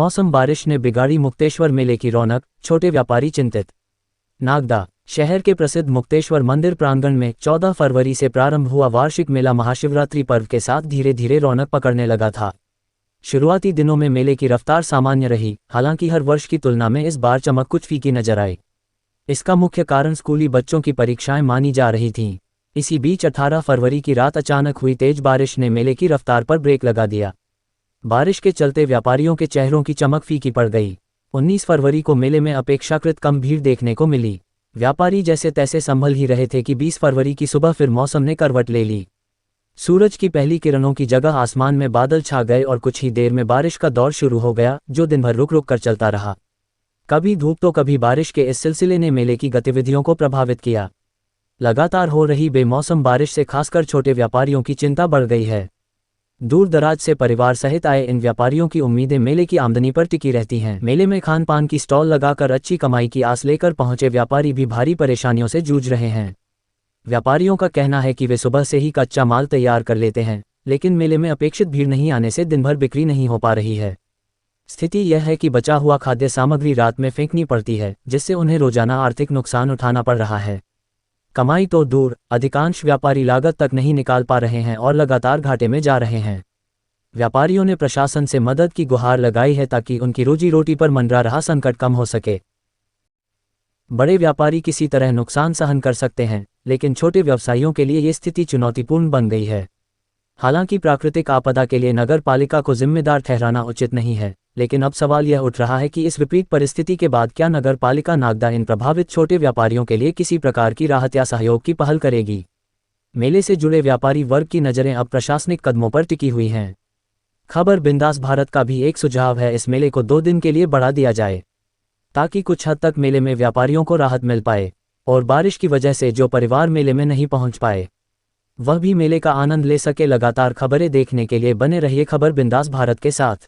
बेमौसम बारिश ने बिगाड़ी मुक्तेश्वर मेले की रौनक, छोटे व्यापारी चिंतित। नागदा शहर के प्रसिद्ध मुक्तेश्वर मंदिर प्रांगण में 14 फरवरी से प्रारंभ हुआ वार्षिक मेला महाशिवरात्रि पर्व के साथ धीरे धीरे रौनक पकड़ने लगा था। शुरुआती दिनों में मेले की रफ्तार सामान्य रही, हालांकि हर वर्ष की तुलना में इस बार चमक कुछ फीकी नजर आई। इसका मुख्य कारण स्कूली बच्चों की परीक्षाएं मानी जा रही थीं। इसी बीच 18 फरवरी की रात अचानक हुई तेज बारिश ने मेले की रफ्तार पर ब्रेक लगा दिया। बारिश के चलते व्यापारियों के चेहरों की चमक फीकी पड़ गई। 19 फरवरी को मेले में अपेक्षाकृत कम भीड़ देखने को मिली। व्यापारी जैसे तैसे संभल ही रहे थे कि 20 फरवरी की सुबह फिर मौसम ने करवट ले ली। सूरज की पहली किरणों की जगह आसमान में बादल छा गए और कुछ ही देर में बारिश का दौर शुरू हो गया, जो दिन भर रुक रुक कर चलता रहा। कभी धूप तो कभी बारिश के इस सिलसिले ने मेले की गतिविधियों को प्रभावित किया। लगातार हो रही बेमौसम बारिश से खासकर छोटे व्यापारियों की चिंता बढ़ गई है। दूर दराज से परिवार सहित आए इन व्यापारियों की उम्मीदें मेले की आमदनी पर टिकी रहती हैं। मेले में खान पान की स्टॉल लगाकर अच्छी कमाई की आस लेकर पहुंचे व्यापारी भी भारी परेशानियों से जूझ रहे हैं। व्यापारियों का कहना है कि वे सुबह से ही कच्चा माल तैयार कर लेते हैं, लेकिन मेले में अपेक्षित भीड़ नहीं आने से दिन भर बिक्री नहीं हो पा रही है। स्थिति यह है कि बचा हुआ खाद्य सामग्री रात में फेंकनी पड़ती है, जिससे उन्हें रोजाना आर्थिक नुकसान उठाना पड़ रहा है। कमाई तो दूर, अधिकांश व्यापारी लागत तक नहीं निकाल पा रहे हैं और लगातार घाटे में जा रहे हैं। व्यापारियों ने प्रशासन से मदद की गुहार लगाई है ताकि उनकी रोजी रोटी पर मंडरा रहा संकट कम हो सके। बड़े व्यापारी किसी तरह नुकसान सहन कर सकते हैं, लेकिन छोटे व्यवसायियों के लिए ये स्थिति चुनौतीपूर्ण बन गई है। हालांकि प्राकृतिक आपदा के लिए नगर पालिका को जिम्मेदार ठहराना उचित नहीं है, लेकिन अब सवाल यह उठ रहा है कि इस विपरीत परिस्थिति के बाद क्या नगर पालिका नागदा इन प्रभावित छोटे व्यापारियों के लिए किसी प्रकार की राहत या सहयोग की पहल करेगी। मेले से जुड़े व्यापारी वर्ग की नज़रें अब प्रशासनिक कदमों पर टिकी हुई हैं। खबर बिंदास भारत का भी एक सुझाव है, इस मेले को 2 दिन के लिए बढ़ा दिया जाए ताकि कुछ हद तक मेले में व्यापारियों को राहत मिल पाए और बारिश की वजह से जो परिवार मेले में नहीं पहुंच पाए वह भी मेले का आनंद ले सके। लगातार खबरें देखने के लिए बने रहिए खबर बिंदास भारत के साथ।